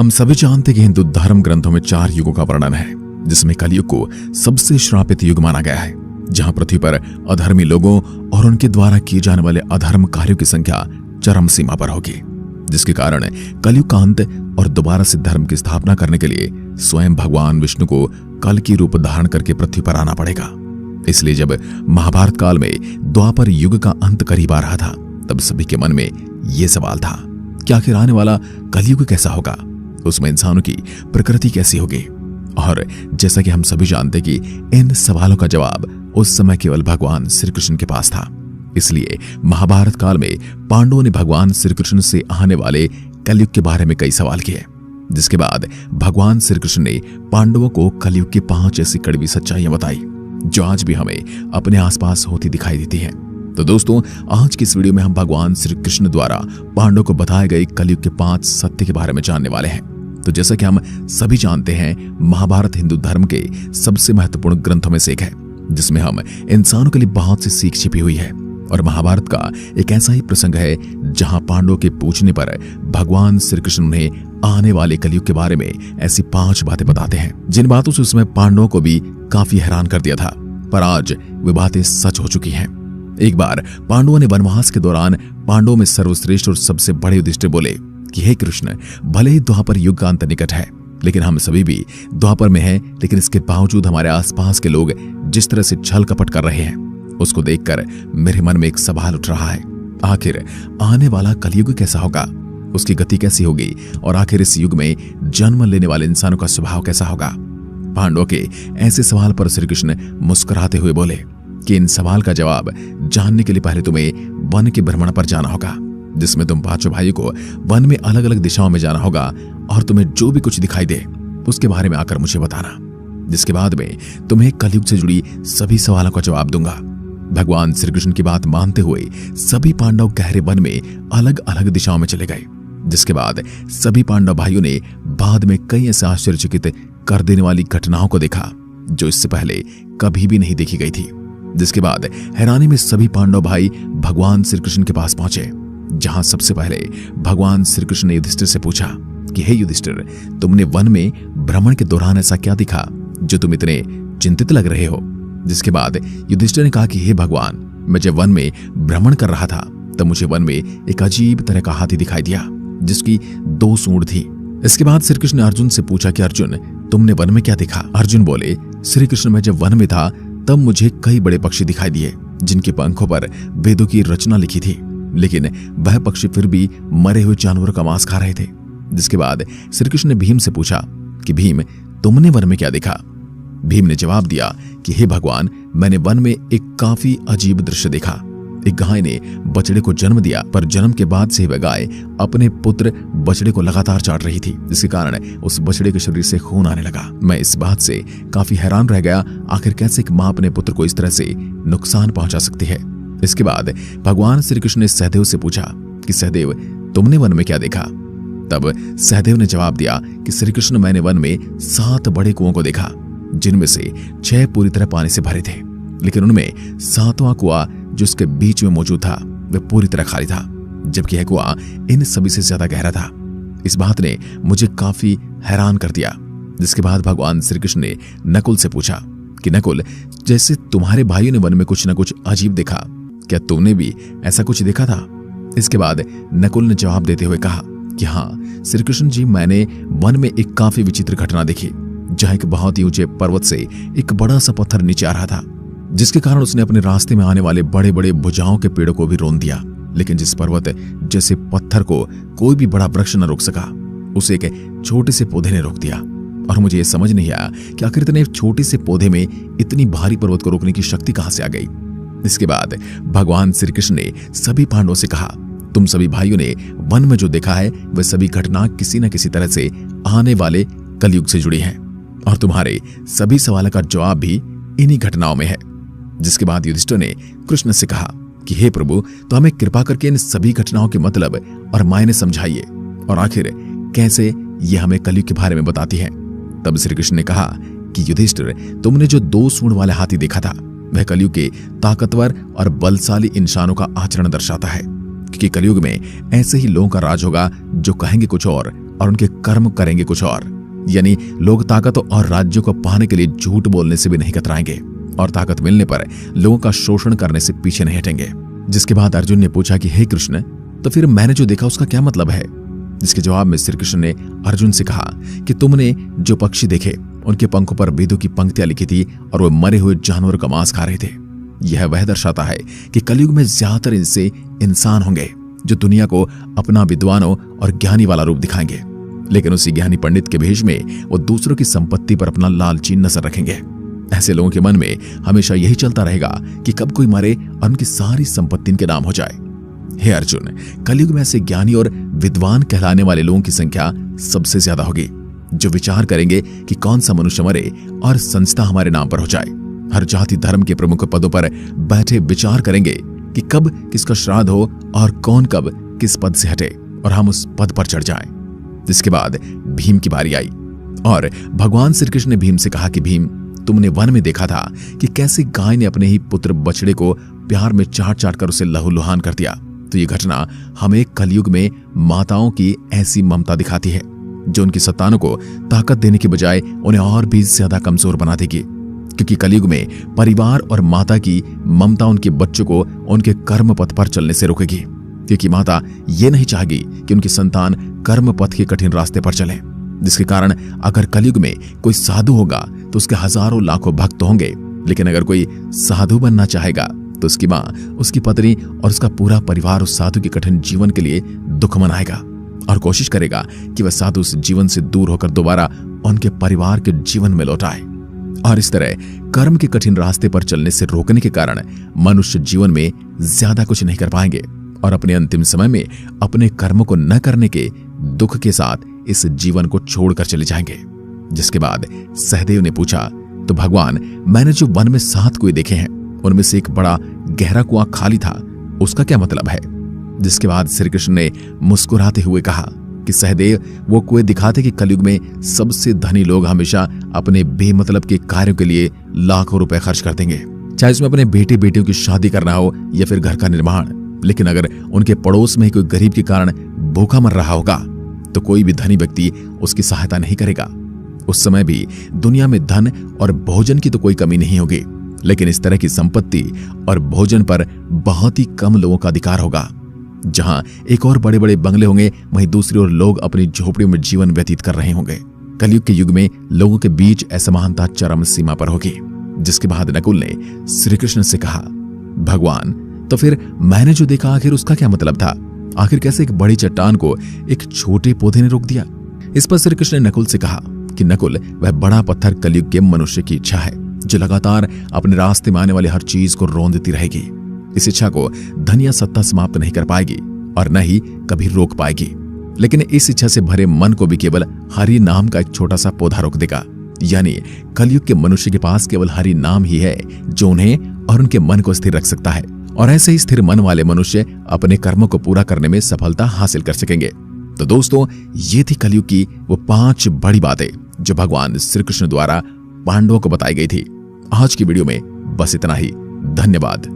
हम सभी जानते हैं कि हिंदू धर्म ग्रंथों में 4 युगों का वर्णन है, जिसमें कलयुग को सबसे श्रापित युग माना गया है, जहां पृथ्वी पर अधर्मी लोगों और उनके द्वारा किए जाने वाले अधर्म कार्यों की संख्या चरम सीमा पर होगी, जिसके कारण कलयुग का अंत और दोबारा से धर्म की स्थापना करने के लिए स्वयं भगवान विष्णु को कल की रूप धारण करके पृथ्वी पर आना पड़ेगा। इसलिए जब महाभारत काल में द्वापर युग का अंत करीब आ रहा था, तब सभी के मन में यह सवाल था कि आखिर आने वाला कलयुग कैसा होगा, उसमें इंसानों की प्रकृति कैसी होगी। और जैसा कि हम सभी जानते कि इन सवालों का जवाब उस समय केवल भगवान श्री कृष्ण के पास था। इसलिए महाभारत काल में पांडवों ने भगवान श्री कृष्ण से आने वाले कलयुग के बारे में कई सवाल किए, जिसके बाद भगवान श्री कृष्ण ने पांडवों को कलयुग की 5 ऐसी कड़वी सच्चाइयां बताई जो आज भी हमें अपने आसपास होती दिखाई देती हैं। तो दोस्तों, आज की इस वीडियो में हम भगवान श्री कृष्ण द्वारा पांडवों को बताए गए कलयुग के 5 सत्य के बारे में जानने वाले हैं। तो जैसा कि हम सभी जानते हैं, महाभारत हिंदू धर्म के सबसे महत्वपूर्ण ग्रंथों में से एक है, जिसमें हम इंसानों के लिए बहुत सी सीख छिपी हुई है। और महाभारत का एक ऐसा ही प्रसंग है जहां पांडवों के पूछने पर भगवान श्री कृष्ण उन्हें आने वाले कलयुग के बारे में ऐसी 5 बातें बताते हैं, जिन बातों से उसमें पांडवों को भी काफी हैरान कर दिया था, पर आज वे बातें सच हो चुकी हैं। एक बार पांडवों ने वनवास के दौरान पांडवों में सर्वश्रेष्ठ और सबसे बड़े युधिष्ठिर बोले कि हे कृष्ण, भले ही द्वापर युग का अंत निकट है, लेकिन हम सभी भी द्वापर में हैं, लेकिन इसके बावजूद हमारे आसपास के लोग जिस तरह से छल कपट कर रहे हैं, उसको देखकर मेरे मन में एक सवाल उठ रहा है। आखिर आने वाला कलयुग कैसा होगा, उसकी गति कैसी होगी, और आखिर इस युग में जन्म लेने वाले इंसानों का स्वभाव कैसा होगा। पांडवों के ऐसे सवाल पर श्री कृष्ण मुस्कुराते हुए बोले कि इन सवाल का जवाब जानने के लिए पहले तुम्हें वन के भ्रमण पर जाना होगा, जिसमें तुम 5 भाइयों को वन में अलग अलग दिशाओं में जाना होगा, और तुम्हें जो भी कुछ दिखाई दे उसके बारे में आकर मुझे बताना, जिसके बाद में तुम्हें कलयुग से जुड़ी सभी सवालों का जवाब दूंगा। भगवान श्री कृष्ण की बात मानते हुए सभी पांडव गहरे वन में अलग अलग दिशाओं में चले गए, जिसके बाद सभी पांडव भाइयों ने बाद में कई ऐसे आश्चर्यचकित कर देने वाली घटनाओं को देखा जो इससे पहले कभी भी नहीं देखी गई थी। जिसके बाद हैरानी में सभी पांडव भाई भगवान श्री कृष्ण के पास पहुंचे, जहां सबसे पहले भगवान श्री कृष्ण ने युधिष्ठिर से पूछा कि हे युधिष्ठिर, तुमने वन में भ्रमण के दौरान ऐसा क्या दिखा जो तुम इतने चिंतित लग रहे हो। जिसके बाद युधिष्ठिर ने कहा कि हे भगवान, मैं जब वन में भ्रमण कर रहा था तब मुझे वन में एक अजीब तरह का हाथी दिखाई दिया, जिसकी 2 सूंड थी। इसके बाद श्री कृष्ण ने अर्जुन से पूछा कि अर्जुन, तुमने वन में क्या देखा। अर्जुन बोले, श्री कृष्ण, मैं जब वन में था तब मुझे कई बड़े पक्षी दिखाई दिए, जिनके पंखों पर वेदों की रचना लिखी थी, लेकिन वह पक्षी फिर भी मरे हुए जानवरों का मांस खा रहे थे। जिसके बाद श्री कृष्ण ने भीम से पूछा कि भीम, तुमने वन में क्या देखा। भीम ने जवाब दिया कि हे भगवान, मैंने वन में एक काफी अजीब दृश्य देखा। एक गाय ने बछड़े को जन्म दिया, पर जन्म के बाद से वह गाय अपने पुत्र बछड़े को लगातार चाट रही थी, जिसके कारण उस बछड़े के शरीर से खून आने लगा। मैं इस बात से काफी हैरान रह गया, आखिर कैसे एक माँ अपने पुत्र को इस तरह से नुकसान पहुंचा सकती है। इसके बाद भगवान श्री कृष्ण ने सहदेव से पूछा कि सहदेव, तुमने वन में क्या देखा। तब सहदेव ने जवाब दिया कि श्री कृष्ण, मैंने वन में 7 बड़े कुओं को देखा, जिनमें से 6 पूरी तरह पानी से भरे थे, लेकिन उनमें 7वां कुआं जो उसके बीच में मौजूद था वह पूरी तरह खाली था, जबकि यह कुआं इन सभी से ज्यादा गहरा था। इस बात ने मुझे काफी हैरान कर दिया। जिसके बाद भगवान श्री कृष्ण ने नकुल से पूछा कि नकुल, जैसे तुम्हारे भाइयों ने वन में कुछ न कुछ अजीब देखा, क्या तुमने भी ऐसा कुछ देखा था। इसके बाद नकुल ने जवाब देते हुए कहा कि हाँ श्री कृष्ण जी, मैंने वन में एक काफी विचित्र घटना देखी, जहां एक बहुत ही ऊंचे पर्वत से एक बड़ा सा पत्थर नीचे आ रहा था, जिसके कारण उसने अपने रास्ते में आने वाले बड़े बड़े भुजाओं के पेड़ों को भी रौंद दिया। लेकिन जिस पर्वत जैसे पत्थर को कोई भी बड़ा वृक्ष न रोक सका, उसे एक छोटे से पौधे ने रोक दिया। और मुझे ये समझ नहीं आया कि आखिर इतने छोटे से पौधे में इतनी भारी पर्वत को रोकने की शक्ति कहां से आ गई। इसके बाद भगवान श्री कृष्ण ने सभी पांडवों से कहा, तुम सभी भाइयों ने वन में जो देखा है वह सभी घटना किसी न किसी तरह से आने वाले कलयुग से जुड़ी है, और तुम्हारे सभी सवालों का जवाब भी इन्हीं घटनाओं में है। जिसके बाद युधिष्ठिर ने कृष्ण से कहा कि हे प्रभु, तो हमें कृपा करके इन सभी घटनाओं के मतलब और मायने समझाइए, और आखिर कैसे ये हमें कलयुग के बारे में बताती है। तब श्री कृष्ण ने कहा कि युधिष्ठिर, तुमने जो 2 सूंड वाले हाथी देखा था वह कलयुग के ताकतवर और बलशाली इंसानों का आचरण दर्शाता है, क्योंकि कलयुग में ऐसे ही लोगों का राज होगा जो कहेंगे कुछ और और उनके कर्म करेंगे कुछ और। यानी लोग ताकत और राज्यों को पाने के लिए झूठ बोलने से भी नहीं कतराएंगे और ताकत मिलने पर लोगों का शोषण करने से पीछे नहीं हटेंगे। जिसके बाद अर्जुन ने पूछा कि हे कृष्ण, तो फिर मैंने जो देखा उसका क्या मतलब है? जिसके जवाब में श्री कृष्ण ने अर्जुन से कहा कि तुमने जो पक्षी देखे उनके पंखों पर वेदों की पंक्तियां लिखी थी और वो मरे हुए जानवरों का मांस खा रहे थे। यह वह दर्शाता है कि कलयुग में ज्यादातर इनसे इंसान होंगे जो दुनिया को अपना विद्वानों और ज्ञानी वाला रूप दिखाएंगे, लेकिन उसी ज्ञानी पंडित के भेष में वो दूसरों की संपत्ति पर अपना लालची नजर रखेंगे। ऐसे लोगों के मन में हमेशा यही चलता रहेगा कि कब कोई मरे और उनकी सारी संपत्ति इनके नाम हो जाए। हे अर्जुन, कलयुग में ऐसे ज्ञानी और विद्वान कहलाने वाले लोगों की संख्या सबसे ज्यादा होगी, जो विचार करेंगे कि कौन सा मनुष्य मरे और संस्था हमारे नाम पर हो जाए। हर जाति धर्म के प्रमुख पदों पर बैठे विचार करेंगे कि कब किसका श्राद्ध हो और कौन कब किस पद से हटे और हम उस पद पर चढ़ जाएं। जिसके बाद भीम की बारी आई और भगवान श्री कृष्ण ने भीम से कहा कि भीम, तुमने वन में देखा था कि कैसे गाय ने अपने ही पुत्र बछड़े को प्यार में चाट चाट कर उसे लहूलुहान कर दिया। तो ये घटना हमें कलयुग में माताओं की ऐसी ममता दिखाती है जो उनकी संतानों को ताकत देने के बजाय उन्हें और भी ज्यादा कमजोर बना देगी। क्योंकि कलयुग में परिवार और माता की ममता उनके बच्चों को उनके कर्म पथ पर चलने से रोकेगी, क्योंकि माता ये नहीं चाहेगी कि उनकी संतान कर्म पथ के कठिन रास्ते पर चले। जिसके कारण अगर कलयुग में कोई साधु होगा तो उसके हजारों लाखों भक्त होंगे, लेकिन अगर कोई साधु बनना चाहेगा तो उसकी मां, उसकी पत्नी और उसका पूरा परिवार उस साधु के कठिन जीवन के लिए दुख मनाएगा और कोशिश करेगा कि वह साधु उस जीवन से दूर होकर दोबारा उनके परिवार के जीवन में लौट आए। और इस तरह कर्म के कठिन रास्ते पर चलने से रोकने के कारण मनुष्य जीवन में ज्यादा कुछ नहीं कर पाएंगे और अपने अंतिम समय में अपने कर्मों को न करने के दुख के साथ इस जीवन को छोड़कर चले जाएंगे। जिसके बाद सहदेव ने पूछा, तो भगवान, मैंने जो वन में 7 कुएं देखे हैं उनमें से एक बड़ा गहरा कुआं खाली था, उसका क्या मतलब है? जिसके बाद श्री कृष्ण ने मुस्कुराते हुए कहा कि सहदेव, वो कुएं दिखाते कि कलयुग में सबसे धनी लोग हमेशा अपने बेमतलब के कार्यों के लिए लाखों रुपए खर्च कर देंगे, चाहे उसमें अपने बेटे बेटियों की शादी करना हो या फिर घर का निर्माण। लेकिन अगर उनके पड़ोस में कोई गरीब के कारण भूखा मर रहा होगा तो कोई भी धनी व्यक्ति उसकी सहायता नहीं करेगा। उस समय भी दुनिया में धन और भोजन की तो कोई कमी नहीं होगी, लेकिन इस तरह की संपत्ति और भोजन पर बहुत ही कम लोगों का अधिकार होगा। जहां एक और बड़े बड़े बंगले होंगे, वहीं दूसरी ओर लोग अपनी झोपड़ियों में जीवन व्यतीत कर रहे होंगे। कलयुग के युग में लोगों के बीच असमानता चरम सीमा पर होगी। जिसके बाद नकुल ने श्री कृष्ण से कहा, भगवान, तो फिर मैंने जो देखा आखिर उसका क्या मतलब था? आखिर कैसे एक बड़ी चट्टान को एक छोटे पौधे ने रोक दिया? इस पर श्री कृष्ण ने नकुल से कहा कि नकुल, वह बड़ा पत्थर कलयुग के मनुष्य की इच्छा है जो लगातार अपने रास्ते में आने वाली हर चीज को रौंदती रहेगी। इस इच्छा को धन या सत्ता समाप्त नहीं कर पाएगी और न ही कभी रोक पाएगी, लेकिन इस इच्छा से भरे मन को भी केवल हरि नाम का एक छोटा सा पौधा रोक देगा। यानी कलयुग के मनुष्य के पास केवल हरि नाम ही है जो उन्हें और उनके मन को स्थिर रख सकता है, और ऐसे ही स्थिर मन वाले मनुष्य अपने कर्मों को पूरा करने में सफलता हासिल कर सकेंगे। तो दोस्तों, ये थी कलयुग की वो 5 बड़ी बातें जो भगवान श्री कृष्ण द्वारा पांडवों को बताई गई थी। आज की वीडियो में बस इतना ही। धन्यवाद।